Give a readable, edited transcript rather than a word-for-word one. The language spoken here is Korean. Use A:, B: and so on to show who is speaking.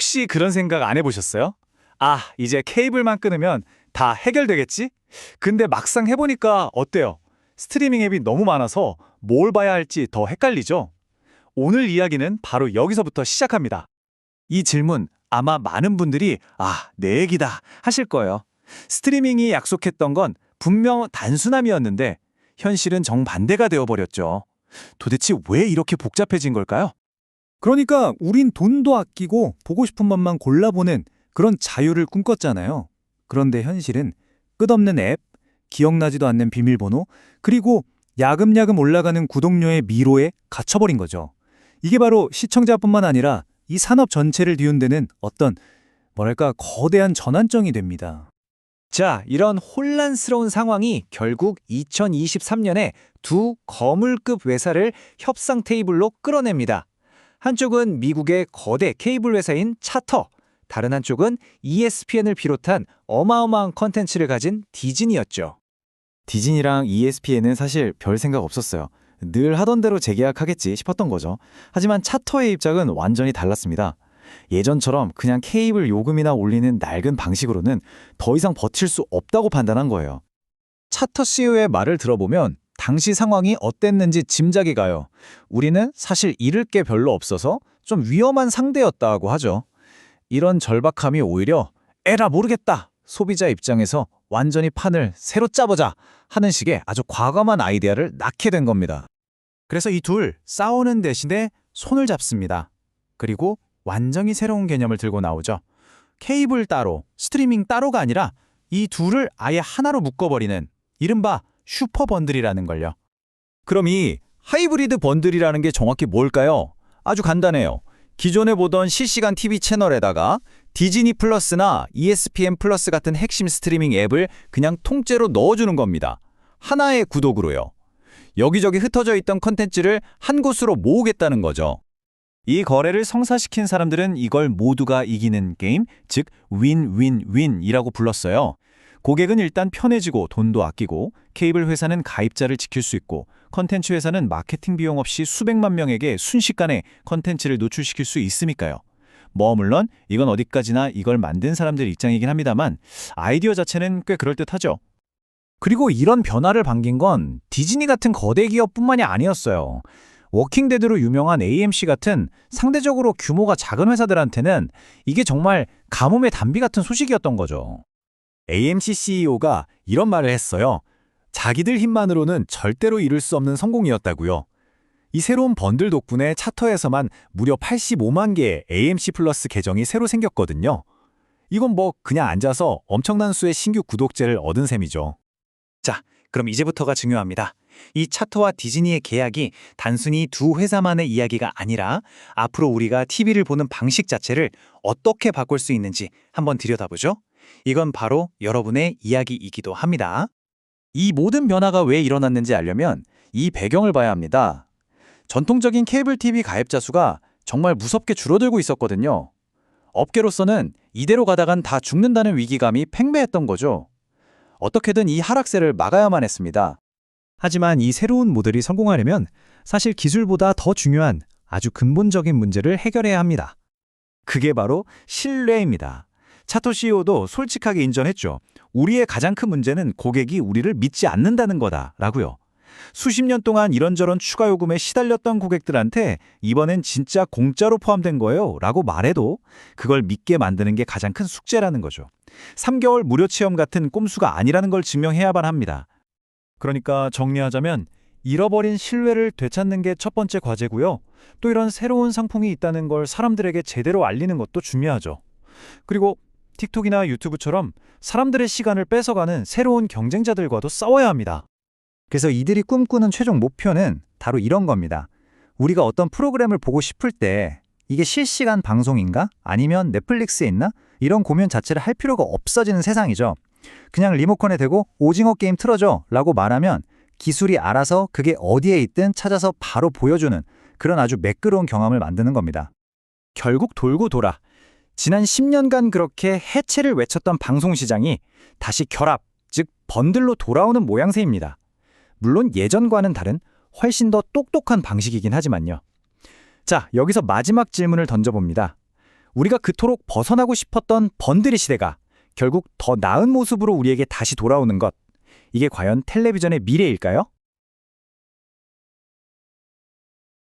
A: 혹시 그런 생각 안 해보셨어요? 아, 이제 케이블만 끊으면 다 해결되겠지? 근데 막상 해보니까 어때요? 스트리밍 앱이 너무 많아서 뭘 봐야 할지 더 헷갈리죠? 오늘 이야기는 바로 여기서부터 시작합니다. 이 질문 아마 많은 분들이 내 얘기다 하실 거예요. 스트리밍이 약속했던 건 분명 단순함이었는데 현실은 정반대가 되어버렸죠. 도대체 왜 이렇게 복잡해진 걸까요?
B: 그러니까 우린 돈도 아끼고 보고 싶은 것만 골라보는 그런 자유를 꿈꿨잖아요. 그런데 현실은 끝없는 앱, 기억나지도 않는 비밀번호, 그리고 야금야금 올라가는 구독료의 미로에 갇혀버린 거죠. 이게 바로 시청자뿐만 아니라 이 산업 전체를 뒤흔드는 어떤 거대한 전환점이 됩니다.
A: 자, 이런 혼란스러운 상황이 결국 2023년에 두 거물급 회사를 협상 테이블로 끌어냅니다. 한쪽은 미국의 거대 케이블 회사인 차터, 다른 한쪽은 ESPN을 비롯한 어마어마한 컨텐츠를 가진 디즈니였죠. 디즈니랑 ESPN은 사실 별 생각 없었어요. 늘 하던 대로 재계약하겠지 싶었던 거죠. 하지만 차터의 입장은 완전히 달랐습니다. 예전처럼 그냥 케이블 요금이나 올리는 낡은 방식으로는 더 이상 버틸 수 없다고 판단한 거예요. 차터 CEO의 말을 들어보면 당시 상황이 어땠는지 짐작이 가요. 우리는 사실 잃을 게 별로 없어서 좀 위험한 상대였다고 하죠. 이런 절박함이 오히려 에라 모르겠다. 소비자 입장에서 완전히 판을 새로 짜보자 하는 식의 아주 과감한 아이디어를 낳게 된 겁니다. 그래서 이 둘 싸우는 대신에 손을 잡습니다. 그리고 완전히 새로운 개념을 들고 나오죠. 케이블 따로, 스트리밍 따로가 아니라 이 둘을 아예 하나로 묶어버리는 이른바 슈퍼 번들이라는 걸요. 그럼 이 하이브리드 번들이라는 게 정확히 뭘까요? 아주 간단해요. 기존에 보던 실시간 TV 채널에다가 디즈니 플러스나 ESPN 플러스 같은 핵심 스트리밍 앱을 그냥 통째로 넣어주는 겁니다. 하나의 구독으로요. 여기저기 흩어져 있던 컨텐츠를 한 곳으로 모으겠다는 거죠. 이 거래를 성사시킨 사람들은 이걸 모두가 이기는 게임, 즉 윈윈윈이라고 불렀어요. 고객은 일단 편해지고 돈도 아끼고 케이블 회사는 가입자를 지킬 수 있고 컨텐츠 회사는 마케팅 비용 없이 수백만 명에게 순식간에 컨텐츠를 노출시킬 수 있으니까요. 물론 이건 어디까지나 이걸 만든 사람들 입장이긴 합니다만 아이디어 자체는 꽤 그럴듯하죠. 그리고 이런 변화를 반긴 건 디즈니 같은 거대 기업뿐만이 아니었어요. 워킹데드로 유명한 AMC 같은 상대적으로 규모가 작은 회사들한테는 이게 정말 가뭄의 단비 같은 소식이었던 거죠. AMC CEO가 이런 말을 했어요. 자기들 힘만으로는 절대로 이룰 수 없는 성공이었다고요. 이 새로운 번들 덕분에 차터에서만 무려 85만 개의 AMC 플러스 계정이 새로 생겼거든요. 이건 그냥 앉아서 엄청난 수의 신규 구독자를 얻은 셈이죠. 자, 그럼 이제부터가 중요합니다. 이 차터와 디즈니의 계약이 단순히 두 회사만의 이야기가 아니라 앞으로 우리가 TV를 보는 방식 자체를 어떻게 바꿀 수 있는지 한번 들여다보죠. 이건 바로 여러분의 이야기이기도 합니다. 이 모든 변화가 왜 일어났는지 알려면 이 배경을 봐야 합니다. 전통적인 케이블 TV 가입자 수가 정말 무섭게 줄어들고 있었거든요. 업계로서는 이대로 가다간 다 죽는다는 위기감이 팽배했던 거죠. 어떻게든 이 하락세를 막아야만 했습니다. 하지만 이 새로운 모델이 성공하려면 사실 기술보다 더 중요한 아주 근본적인 문제를 해결해야 합니다. 그게 바로 신뢰입니다. 차터 CEO도 솔직하게 인정했죠. 우리의 가장 큰 문제는 고객이 우리를 믿지 않는다는 거다라고요. 수십 년 동안 이런저런 추가 요금에 시달렸던 고객들한테 이번엔 진짜 공짜로 포함된 거예요 라고 말해도 그걸 믿게 만드는 게 가장 큰 숙제라는 거죠. 3개월 무료 체험 같은 꼼수가 아니라는 걸 증명해야만 합니다. 그러니까 정리하자면 잃어버린 신뢰를 되찾는 게 첫 번째 과제고요. 또 이런 새로운 상품이 있다는 걸 사람들에게 제대로 알리는 것도 중요하죠. 그리고 틱톡이나 유튜브처럼 사람들의 시간을 뺏어가는 새로운 경쟁자들과도 싸워야 합니다. 그래서 이들이 꿈꾸는 최종 목표는 바로 이런 겁니다. 우리가 어떤 프로그램을 보고 싶을 때 이게 실시간 방송인가? 아니면 넷플릭스에 있나? 이런 고민 자체를 할 필요가 없어지는 세상이죠. 그냥 리모컨에 대고 오징어 게임 틀어줘 라고 말하면 기술이 알아서 그게 어디에 있든 찾아서 바로 보여주는 그런 아주 매끄러운 경험을 만드는 겁니다. 결국 돌고 돌아 지난 10년간 그렇게 해체를 외쳤던 방송시장이 다시 결합, 즉 번들로 돌아오는 모양새입니다. 물론 예전과는 다른 훨씬 더 똑똑한 방식이긴 하지만요. 자, 여기서 마지막 질문을 던져봅니다. 우리가 그토록 벗어나고 싶었던 번들의 시대가 결국 더 나은 모습으로 우리에게 다시 돌아오는 것. 이게 과연 텔레비전의 미래일까요?